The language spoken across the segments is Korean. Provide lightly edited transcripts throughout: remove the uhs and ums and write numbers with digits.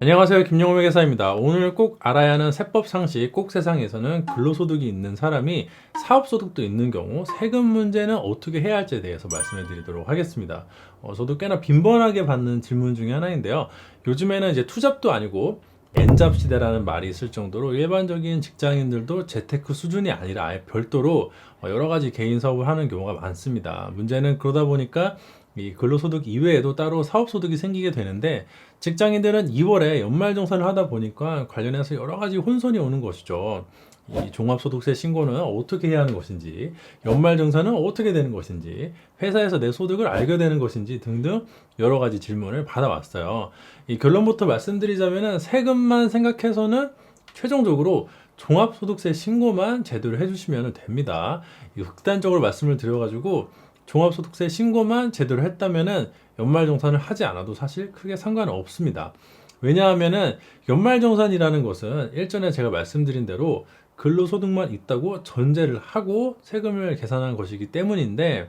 안녕하세요. 김영호 회계사입니다. 오늘 꼭 알아야 하는 세법 상식, 꼭 세상에서는 근로소득이 있는 사람이 사업소득도 있는 경우 세금 문제는 어떻게 해야 할지에 대해서 말씀해 드리도록 하겠습니다. 저도 꽤나 빈번하게 받는 질문 중에 하나인데요. 요즘에는 이제 투잡도 아니고 N잡 시대라는 말이 있을 정도로 일반적인 직장인들도 재테크 수준이 아니라 아예 별도로 여러 가지 개인 사업을 하는 경우가 많습니다. 문제는 그러다 보니까 이 근로소득 이외에도 따로 사업소득이 생기게 되는데 직장인들은 2월에 연말정산을 하다 보니까 관련해서 여러 가지 혼선이 오는 것이죠. 이 종합소득세 신고는 어떻게 해야 하는 것인지, 연말정산은 어떻게 되는 것인지, 회사에서 내 소득을 알게 되는 것인지 등등 여러 가지 질문을 받아왔어요. 이 결론부터 말씀드리자면 세금만 생각해서는 최종적으로 종합소득세 신고만 제대로 해주시면 됩니다. 극단적으로 말씀을 드려가지고 종합소득세 신고만 제대로 했다면은 연말정산을 하지 않아도 사실 크게 상관은 없습니다. 왜냐하면은 연말정산이라는 것은 일전에 제가 말씀드린 대로 근로소득만 있다고 전제를 하고 세금을 계산한 것이기 때문인데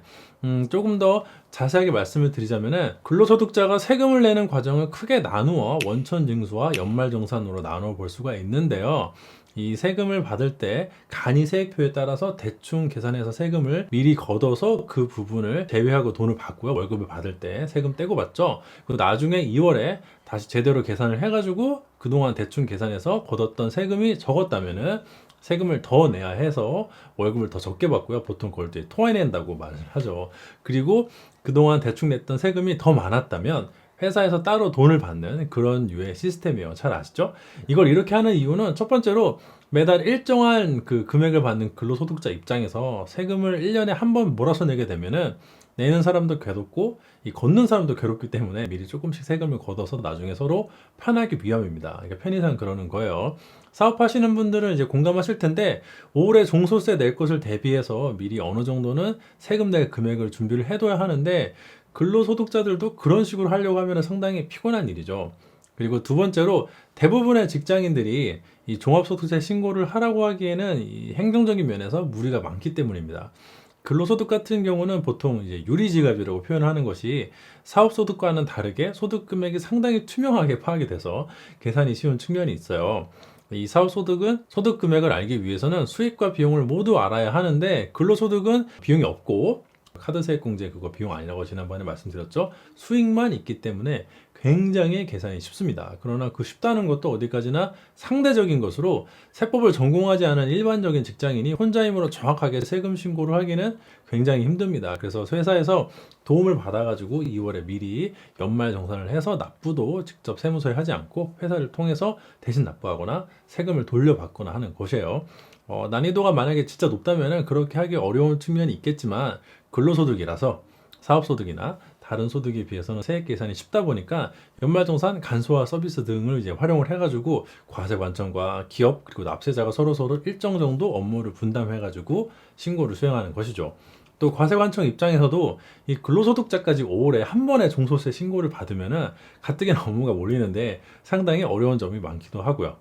조금 더 자세하게 말씀을 드리자면은 근로소득자가 세금을 내는 과정을 크게 나누어 원천징수와 연말정산으로 나눠 볼 수가 있는데요. 이 세금을 받을 때 간이세액표에 따라서 대충 계산해서 세금을 미리 걷어서 그 부분을 제외하고 돈을 받고요. 월급을 받을 때 세금 떼고 받죠. 그리고 나중에 2월에 다시 제대로 계산을 해가지고 그동안 대충 계산해서 걷었던 세금이 적었다면은 세금을 더 내야 해서 월급을 더 적게 받고요. 보통 그걸 이제 토해낸다고 말을 하죠. 그리고 그동안 대충 냈던 세금이 더 많았다면 회사에서 따로 돈을 받는 그런 유의 시스템이에요. 잘 아시죠? 이걸 이렇게 하는 이유는 첫 번째로 매달 일정한 그 금액을 받는 근로소득자 입장에서 세금을 1년에 한 번 몰아서 내게 되면은 내는 사람도 괴롭고 이 걷는 사람도 괴롭기 때문에 미리 조금씩 세금을 걷어서 나중에 서로 편하기 위함입니다. 그러니까 편의상 그러는 거예요. 사업하시는 분들은 이제 공감하실 텐데 올해 종소세 낼 것을 대비해서 미리 어느 정도는 세금 낼 금액을 준비를 해둬야 하는데 근로소득자들도 그런 식으로 하려고 하면 상당히 피곤한 일이죠. 그리고 두 번째로 대부분의 직장인들이 이 종합소득세 신고를 하라고 하기에는 이 행정적인 면에서 무리가 많기 때문입니다. 근로소득 같은 경우는 보통 이제 유리지갑이라고 표현하는 것이 사업소득과는 다르게 소득 금액이 상당히 투명하게 파악이 돼서 계산이 쉬운 측면이 있어요. 이 사업소득은 소득 금액을 알기 위해서는 수익과 비용을 모두 알아야 하는데 근로소득은 비용이 없고 카드세액 공제 그거 비용 아니라고 지난번에 말씀드렸죠. 수익만 있기 때문에 굉장히 계산이 쉽습니다. 그러나 그 쉽다는 것도 어디까지나 상대적인 것으로 세법을 전공하지 않은 일반적인 직장인이 혼자 힘으로 정확하게 세금 신고를 하기는 굉장히 힘듭니다. 그래서 회사에서 도움을 받아가지고 2월에 미리 연말 정산을 해서 납부도 직접 세무서에 하지 않고 회사를 통해서 대신 납부하거나 세금을 돌려받거나 하는 것이에요. 난이도가 만약에 진짜 높다면 그렇게 하기 어려운 측면이 있겠지만 근로소득이라서 사업소득이나 다른 소득에 비해서는 세액 계산이 쉽다 보니까 연말정산 간소화 서비스 등을 이제 활용을 해가지고 과세관청과 기업 그리고 납세자가 서로 일정 정도 업무를 분담해가지고 신고를 수행하는 것이죠. 또 과세관청 입장에서도 이 근로소득자까지 5월에 한 번에 종소세 신고를 받으면은 가뜩이나 업무가 몰리는데 상당히 어려운 점이 많기도 하고요.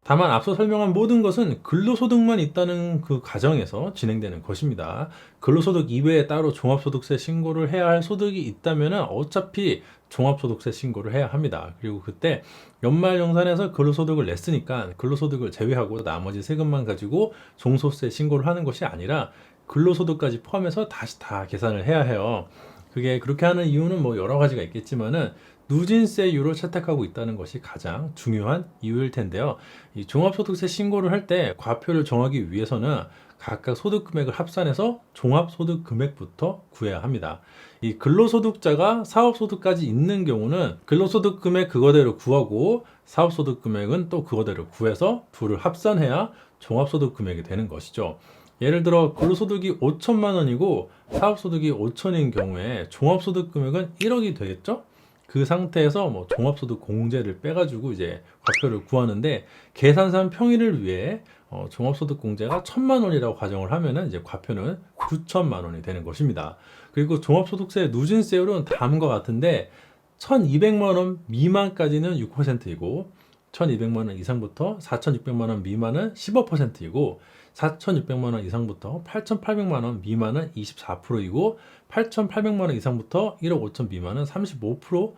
다만 앞서 설명한 모든 것은 근로소득만 있다는 그 가정에서 진행되는 것입니다. 근로소득 이외에 따로 종합소득세 신고를 해야 할 소득이 있다면 어차피 종합소득세 신고를 해야 합니다. 그리고 그때 연말정산에서 근로소득을 냈으니까 근로소득을 제외하고 나머지 세금만 가지고 종소세 신고를 하는 것이 아니라 근로소득까지 포함해서 다시 다 계산을 해야 해요. 그게 그렇게 하는 이유는 뭐 여러 가지가 있겠지만은 누진세율을 채택하고 있다는 것이 가장 중요한 이유일 텐데요. 이 종합소득세 신고를 할 때 과표를 정하기 위해서는 각각 소득 금액을 합산해서 종합소득 금액부터 구해야 합니다. 이 근로소득자가 사업소득까지 있는 경우는 근로소득 금액 그거대로 구하고 사업소득 금액은 또 그거대로 구해서 둘을 합산해야 종합소득 금액이 되는 것이죠. 예를 들어 근로소득이 5천만 원이고 사업소득이 5천인 경우에 종합소득 금액은 1억이 되겠죠? 그 상태에서 뭐 종합소득 공제를 빼가지고 이제 과표를 구하는데 계산상 평일을 위해 종합소득 공제가 1,000만 원이라고 가정을 하면은 이제 과표는 9천만 원이 되는 것입니다. 그리고 종합소득세 누진세율은 다음과 같은데 1,200만 원 미만까지는 6%이고 1,200만 원 이상부터 4,600만 원 미만은 15%이고 4,600만 원 이상부터 8,800만 원 미만은 24%이고 8,800만 원 이상부터 1억 5천 미만은 35%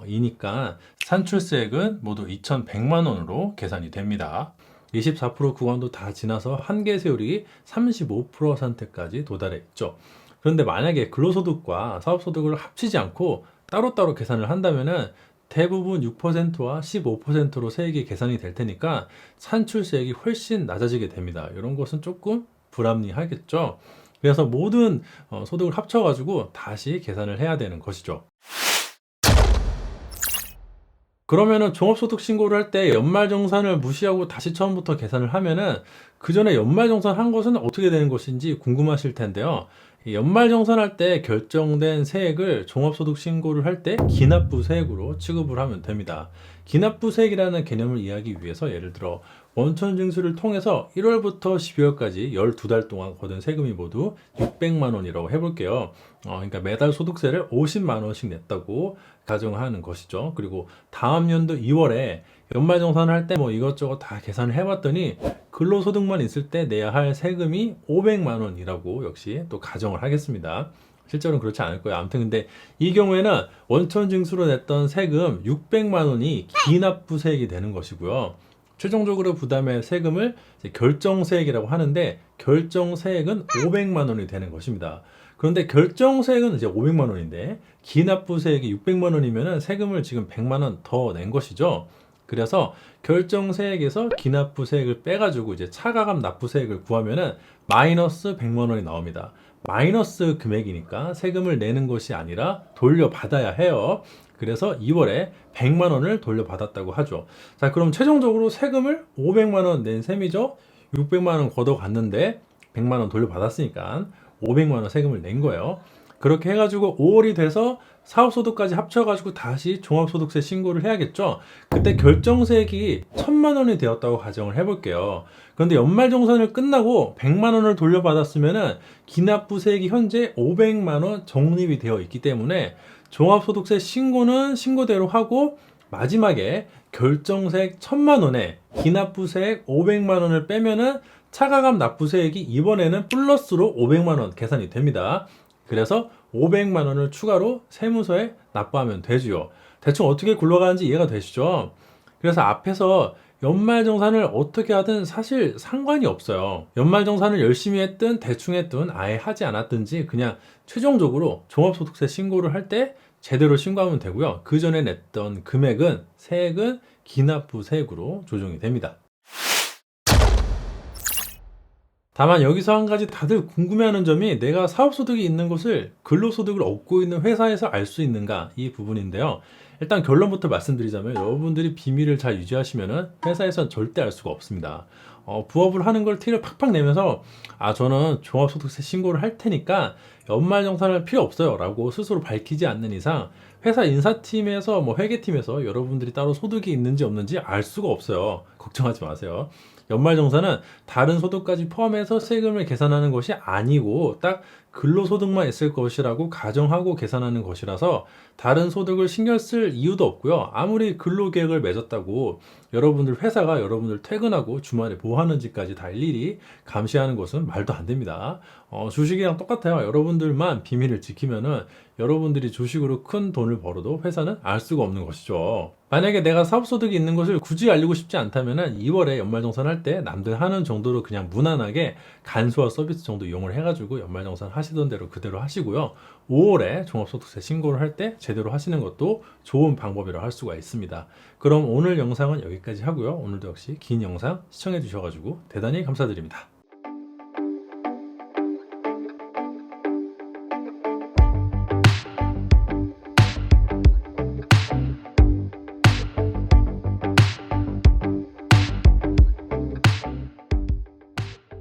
이니까 산출세액은 모두 2,100만 원으로 계산이 됩니다. 24% 구간도 다 지나서 한계세율이 35%까지 도달해 있죠. 그런데 만약에 근로소득과 사업소득을 합치지 않고 따로따로 계산을 한다면은 대부분 6%와 15%로 세액이 계산이 될 테니까 산출세액이 훨씬 낮아지게 됩니다. 이런 것은 조금 불합리하겠죠. 그래서 모든 소득을 합쳐가지고 다시 계산을 해야 되는 것이죠. 그러면은 종합소득 신고를 할 때 연말정산을 무시하고 다시 처음부터 계산을 하면은 그 전에 연말정산 한 것은 어떻게 되는 것인지 궁금하실 텐데요. 이 연말정산할 때 결정된 세액을 종합소득 신고를 할 때 기납부세액으로 취급을 하면 됩니다. 기납부세액이라는 개념을 이해하기 위해서 예를 들어 원천징수를 통해서 1월부터 12월까지 12달 동안 거둔 세금이 모두 600만 원이라고 해볼게요. 그러니까 매달 소득세를 50만 원씩 냈다고 가정하는 것이죠. 그리고 다음 연도 2월에 연말정산을 할 때 뭐 이것저것 다 계산을 해봤더니 근로소득만 있을 때 내야 할 세금이 500만 원이라고 역시 또 가정을 하겠습니다. 실제로는 그렇지 않을 거예요. 아무튼 근데 이 경우에는 원천징수로 냈던 세금 600만 원이 기납부세액이 되는 것이고요. 최종적으로 부담할 세금을 결정세액이라고 하는데 결정세액은 500만 원이 되는 것입니다. 그런데 결정세액은 이제 500만 원인데 기납부세액이 600만 원이면 세금을 지금 100만 원 더 낸 것이죠. 그래서 결정세액에서 기납부세액을 빼가지고 이제 차가감 납부세액을 구하면은 마이너스 100만 원이 나옵니다. 마이너스 금액이니까 세금을 내는 것이 아니라 돌려받아야 해요. 그래서 2월에 100만 원을 돌려받았다고 하죠. 자, 그럼 최종적으로 세금을 500만 원 낸 셈이죠. 600만 원 걷어갔는데 100만 원 돌려받았으니까 500만 원 세금을 낸 거예요. 그렇게 해가지고 5월이 돼서 사업소득까지 합쳐가지고 다시 종합소득세 신고를 해야겠죠. 그때 결정세액이 1000만 원이 되었다고 가정을 해볼게요. 그런데 연말정산을 끝나고 100만 원을 돌려받았으면은 기납부세액이 현재 500만 원 적립이 되어 있기 때문에 종합소득세 신고는 신고대로 하고 마지막에 결정세액 1000만 원에 기납부세액 500만 원을 빼면은 차가감 납부세액이 이번에는 플러스로 500만 원 계산이 됩니다. 그래서 500만 원을 추가로 세무서에 납부하면 되지요. 대충 어떻게 굴러가는지 이해가 되시죠? 그래서 앞에서 연말정산을 어떻게 하든 사실 상관이 없어요. 연말정산을 열심히 했든 대충 했든 아예 하지 않았든지 그냥 최종적으로 종합소득세 신고를 할 때 제대로 신고하면 되고요. 그 전에 냈던 금액은 세액은 기납부세액으로 조정이 됩니다. 다만 여기서 한 가지 다들 궁금해하는 점이 내가 사업소득이 있는 것을 근로소득을 얻고 있는 회사에서 알 수 있는가 이 부분인데요. 일단 결론부터 말씀드리자면 여러분들이 비밀을 잘 유지하시면 회사에서는 절대 알 수가 없습니다. 부업을 하는 걸 티를 팍팍 내면서 저는 종합소득세 신고를 할 테니까 연말정산할 필요 없어요 라고 스스로 밝히지 않는 이상 회사 인사팀에서 회계팀에서 여러분들이 따로 소득이 있는지 없는지 알 수가 없어요. 걱정하지 마세요. 연말정산은 다른 소득까지 포함해서 세금을 계산하는 것이 아니고 딱 근로소득만 있을 것이라고 가정하고 계산하는 것이라서 다른 소득을 신경 쓸 이유도 없고요. 아무리 근로계획을 맺었다고 여러분들 회사가 여러분들 퇴근하고 주말에 뭐 하는지까지 다 일일이 감시하는 것은 말도 안 됩니다. 주식이랑 똑같아요. 여러분들만 비밀을 지키면은 여러분들이 주식으로 큰 돈을 벌어도 회사는 알 수가 없는 것이죠. 만약에 내가 사업소득이 있는 것을 굳이 알리고 싶지 않다면은 2월에 연말정산할 때 남들 하는 정도로 그냥 무난하게 간소화 서비스 정도 이용을 해가지고 연말정산 하시던 대로 그대로 하시고요. 5월에 종합소득세 신고를 할 때 제대로 하시는 것도 좋은 방법이라고 할 수가 있습니다. 그럼 오늘 영상은 여기까지 하고요. 오늘도 역시 긴 영상 시청해 주셔가지고 대단히 감사드립니다.